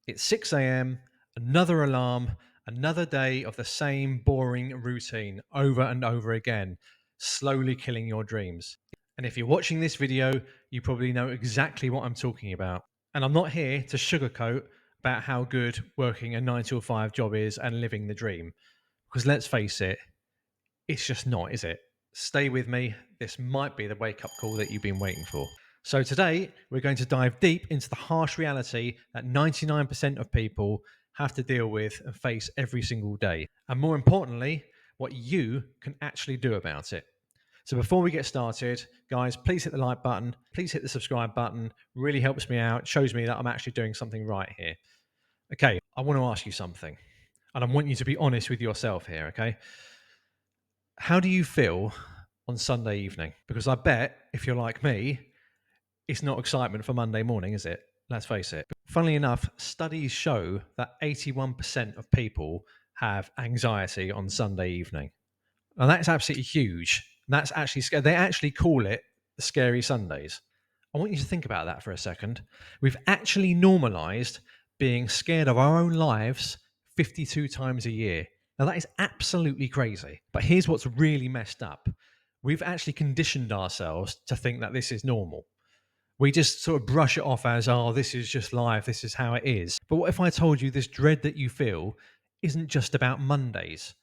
It's 6 a.m., another alarm, another day of the same boring routine over and over again, slowly killing your dreams. And if you're watching this video, you probably know exactly what I'm talking about. And I'm not here to sugarcoat about how good working a 9 to 5 job is and living the dream. Because let's face it, it's just not, is it? Stay with me. This might be the wake up call that you've been waiting for. So, today we're going to dive deep into the harsh reality that 99% of people have to deal with and face every single day. And more importantly, what you can actually do about it. So, before we get started, guys, please hit the like button. Please hit the subscribe button. Really helps me out, shows me that I'm actually doing something right here. Okay, I want to ask you something. And I want you to be honest with yourself here, okay? How do you feel on Sunday evening? Because I bet if you're like me, it's not excitement for Monday morning, is it? Let's face it. Funnily enough, studies show that 81% of people have anxiety on Sunday evening. And that's absolutely huge. That's actually scary. They actually call it the scary Sundays. I want you to think about that for a second. We've actually normalized being scared of our own lives 52 times a year. Now, that is absolutely crazy. But here's what's really messed up: we've actually conditioned ourselves to think that this is normal. We just sort of brush it off as, oh, this is just life, this is how it is. But what if I told you this dread that you feel isn't just about Mondays?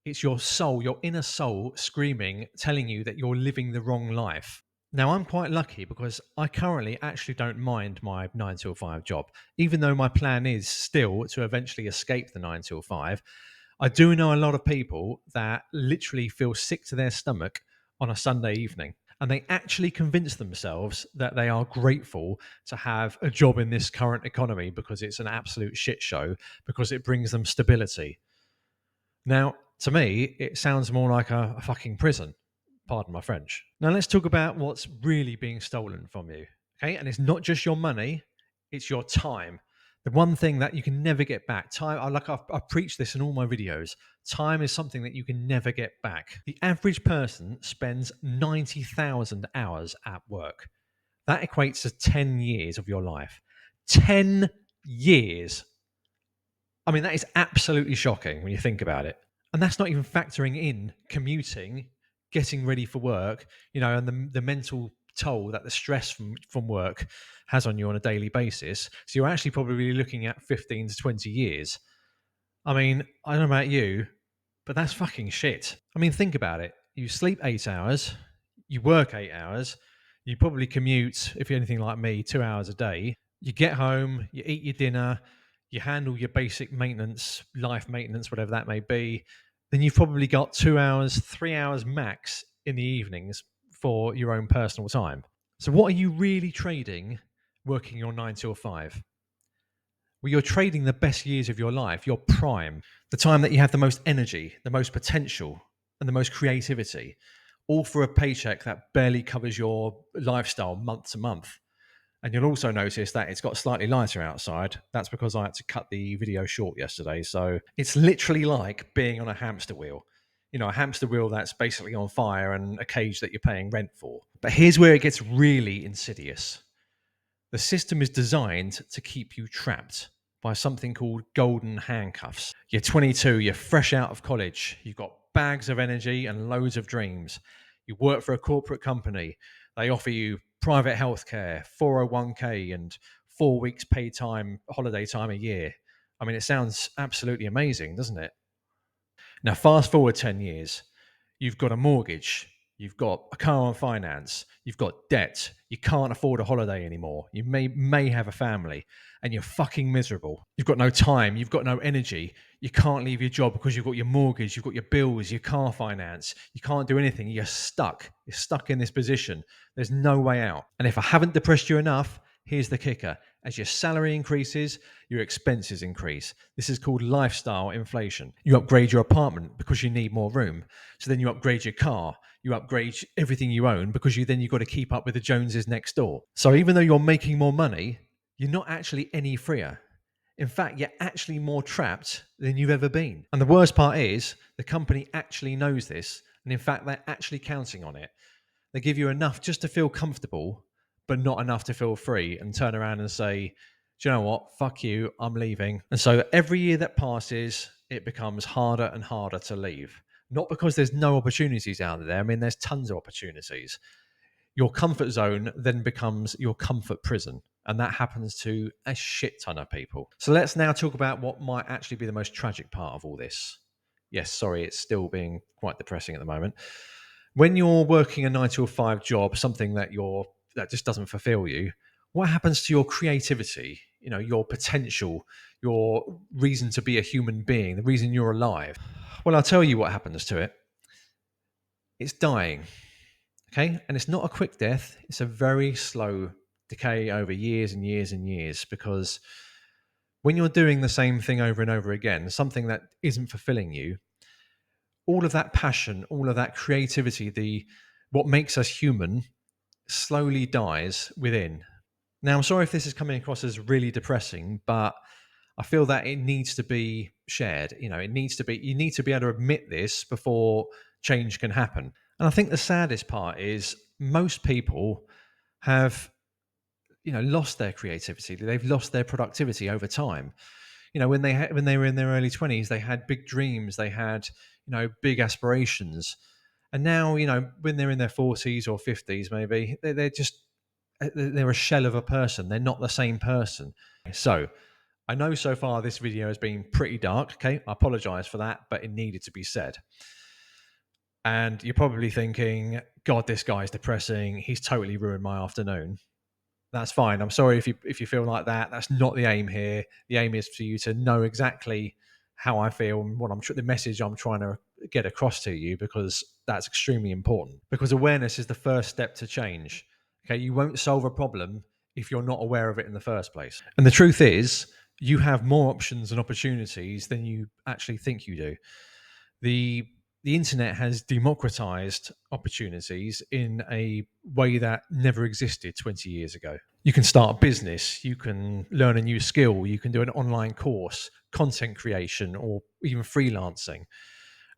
It's your soul, your inner soul screaming, telling you that you're living the wrong life. Now, I'm quite lucky because I currently actually don't mind my 9 till 5 job. Even though my plan is still to eventually escape the 9 till 5, I do know a lot of people that literally feel sick to their stomach on a Sunday evening. And they actually convince themselves that they are grateful to have a job in this current economy because it's an absolute shit show, because it brings them stability. Now, to me, it sounds more like a fucking prison. Pardon my French. Now, let's talk about what's really being stolen from you. Okay. And it's not just your money, it's your time. The one thing that you can never get back. Time, I've preached this in all my videos. Time is something that you can never get back. The average person spends 90,000 hours at work. That equates to 10 years of your life. 10 years. I mean, that is absolutely shocking when you think about it. And that's not even factoring in commuting, getting ready for work, and the mental toll that the stress from work has on you on a daily basis. So you're actually probably looking at 15 to 20 years. I mean, I don't know about you, but that's fucking shit. I mean, think about it. You sleep 8 hours, you work 8 hours, you probably commute, if you're anything like me, 2 hours a day. You get home, you eat your dinner, you handle your basic maintenance, life maintenance, whatever that may be. Then you've probably got 2 hours, 3 hours max in the evenings for your own personal time. So, what are you really trading working your 9 till 5? Well, you're trading the best years of your life, your prime, the time that you have the most energy, the most potential, and the most creativity, all for a paycheck that barely covers your lifestyle month to month. And you'll also notice that it's got slightly lighter outside. That's because I had to cut the video short yesterday. So it's literally like being on a hamster wheel. A hamster wheel that's basically on fire and a cage that you're paying rent for. But here's where it gets really insidious. The system is designed to keep you trapped by something called golden handcuffs. You're 22, you're fresh out of college, you've got bags of energy and loads of dreams. You work for a corporate company, they offer you private healthcare, 401k, and 4 weeks paid time, holiday time a year. I mean, it sounds absolutely amazing, doesn't it? Now, fast forward 10 years, you've got a mortgage, you've got a car on finance, you've got debt, you can't afford a holiday anymore, you may have a family, and you're fucking miserable. You've got no time, you've got no energy, you can't leave your job because you've got your mortgage, you've got your bills, your car finance, you can't do anything, you're stuck. You're stuck in this position. There's no way out. And if I haven't depressed you enough, here's the kicker. As your salary increases, your expenses increase. This is called lifestyle inflation. You upgrade your apartment because you need more room. So then you upgrade your car. You upgrade everything you own because you've got to keep up with the Joneses next door. So even though you're making more money, you're not actually any freer. In fact, you're actually more trapped than you've ever been. And the worst part is the company actually knows this. And in fact, they're actually counting on it. They give you enough just to feel comfortable, but not enough to feel free, and turn around and say, Do you know what? Fuck you. I'm leaving. And so every year that passes, it becomes harder and harder to leave. Not because there's no opportunities out there. I mean, there's tons of opportunities. Your comfort zone then becomes your comfort prison. And that happens to a shit ton of people. So let's now talk about what might actually be the most tragic part of all this. Yes, sorry, it's still being quite depressing at the moment. When you're working a 9 to 5 job, something that just doesn't fulfill you, what happens to your creativity, your potential, your reason to be a human being, the reason you're alive? Well, I'll tell you what happens to it. It's dying. Okay. And it's not a quick death, it's a very slow decay over years and years and years, because when you're doing the same thing over and over again, something that isn't fulfilling you, all of that passion, all of that creativity, the what makes us human slowly dies within. Now, I'm sorry if this is coming across as really depressing, but I feel that it needs to be shared. It needs to be, you need to be able to admit this before change can happen. And I think the saddest part is most people have, lost their creativity. They've lost their productivity over time. When they were in their early 20s, they had big dreams, they had, big aspirations. And now, when they're in their 40s or 50s, maybe they're a shell of a person. They're not the same person. So I know so far this video has been pretty dark. Okay. I apologize for that, but it needed to be said. And you're probably thinking, God, this guy's depressing. He's totally ruined my afternoon. That's fine. I'm sorry if you feel like that. That's not the aim here. The aim is for you to know exactly how I feel and what the message I'm trying to get across to you, because that's extremely important. Because awareness is the first step to change. Okay, you won't solve a problem if you're not aware of it in the first place. And the truth is, you have more options and opportunities than you actually think you do. The internet has democratized opportunities in a way that never existed 20 years ago. You can start a business, you can learn a new skill, you can do an online course, content creation, or even freelancing.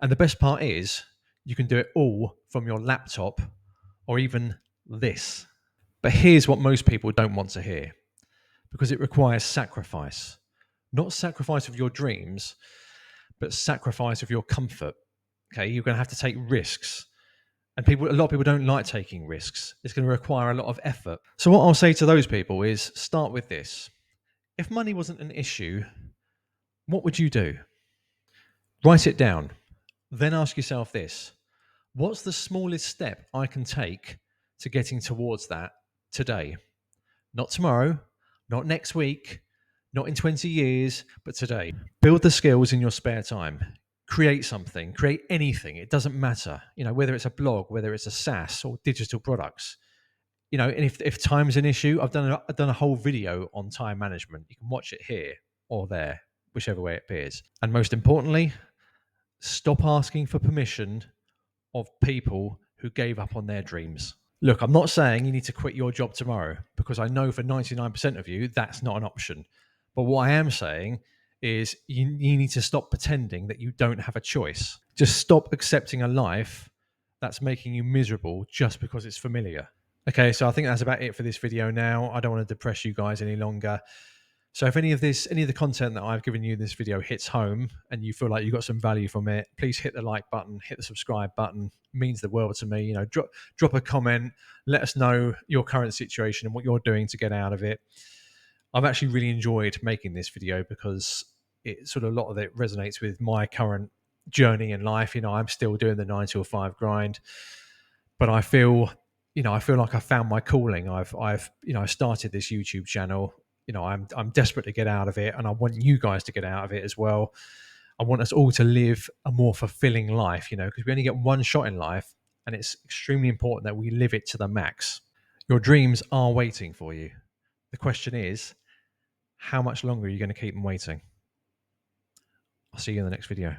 And the best part is, you can do it all from your laptop or even this. But here's what most people don't want to hear, because it requires sacrifice. Not sacrifice of your dreams, but sacrifice of your comfort. Okay, you're going to have to take risks. And a lot of people don't like taking risks. It's going to require a lot of effort. So what I'll say to those people is, start with this. If money wasn't an issue, what would you do? Write it down. Then ask yourself this: what's the smallest step I can take to getting towards that today? Not tomorrow, not next week, not in 20 years, but today. Build the skills in your spare time. Create something, create anything. It doesn't matter, whether it's a blog, whether it's a SaaS or digital products. And if time is an issue, I've done a whole video on time management. You can watch it here or there, whichever way it appears. And most importantly, stop asking for permission of people who gave up on their dreams. Look, I'm not saying you need to quit your job tomorrow, because I know for 99% of you, that's not an option. But what I am saying is you need to stop pretending that you don't have a choice. Just stop accepting a life that's making you miserable just because it's familiar. Okay, so I think that's about it for this video now. I don't want to depress you guys any longer. So if any of the content that I've given you in this video hits home and you feel like you got some value from it, please hit the like button, hit the subscribe button. It means the world to me. Drop a comment, let us know your current situation and what you're doing to get out of it. I've actually really enjoyed making this video because a lot of it resonates with my current journey in life. I'm still doing the 9 to 5 grind, but I feel like I found my calling. I've started this YouTube channel. I'm desperate to get out of it, and I want you guys to get out of it as well. I want us all to live a more fulfilling life, because we only get one shot in life, and it's extremely important that we live it to the max. Your dreams are waiting for you. The question is, how much longer are you going to keep them waiting? I'll see you in the next video.